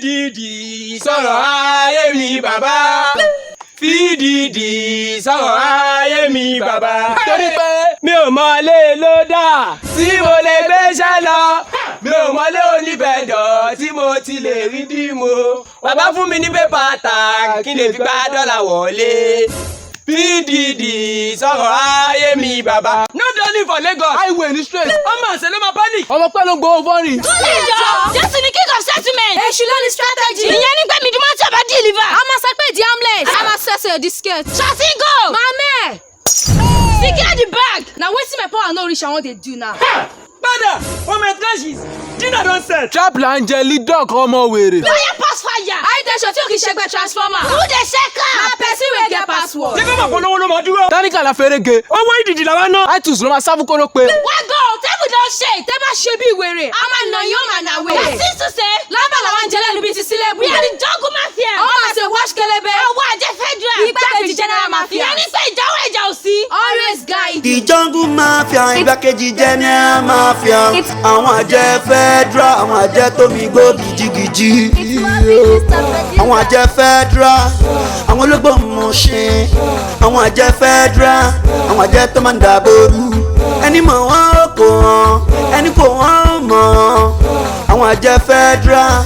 Fídìdì sọ̀rọ̀ ayé mi bàbá. Fídìdì sọ̀rọ̀ ayé mi bàbá. Torí pé mi ò mọ̀lé ló dà tí mo lè gbéṣẹ́ lọ. Mi ò mọ̀lé oníbẹ̀dọ̀ tí mo ti lè rí dìmú. Bàbá fún mi ní pépà tag kí n lè fi gba dọ́là wọlé. Fídìdì sọ̀rọ̀ ayé mi bàbá. Not only for Lagos. Highway ní straight. Ọmọ àṣẹ ló máa panic. Ọmọ pẹ́ ló ń gbowó fọ́ọ̀rì. Kúlẹ̀ jọ, Jésù ni king of settlement. Èṣù ló ní strategy. Ìyẹn nígbà mi di mọ́tò bá deliver. A máa sọ pé di omelette. A máa sẹ́sẹ̀ di skirt. Ṣàtì go. Mamẹ́. Secure the bag. Na wetin my power no reach I wan dey do now. Padà, for my trenches, dinner don set. Trap la ń jẹ leader kan ọmọ wèrè. Lọ́yẹ̀ pass fire. Àìdẹ́sọ̀ tí o kì í ṣẹgbẹ́ transformer. Who dey check am? Na person wey get password. Ṣé kí wọ́n polówó ló máa dúró? Táníkà la fẹ́rẹ́ ge. Owó ìdìdì làwọn náà. iTunes ló máa sáfù kó ló pé. Wá go, table don shake. Tẹ́ bá ṣe bí wèrè. A máa nà yín ó máa nà wèrè. That is to say, lábà làwọn ń jẹ lẹ́nu bíi ti sílẹ̀ bù. We are the jungle mafia. Ọmọ àti wash kelebe. Àwọn àjẹ federal. Igbákejì general mafia. Ìyẹn ní pé ìjáwọ́ ìjà ò sí. Always guide. The jungle mafia, igbákejì general mafia. Àwọn àjẹ federal, àwọn àjẹ tómi gbó gìjìgìjì. Àwọn àjẹ federal, àwọn ológbòmọ̀ṣẹ́. Àwọn àjẹ federal, àwọn àjẹ tó máa ń dàbòrú. Ẹni mọ̀ wọ́n ó kò hàn, ẹni kò wọ́n ó mọ̀. Àwọn àjẹ federal.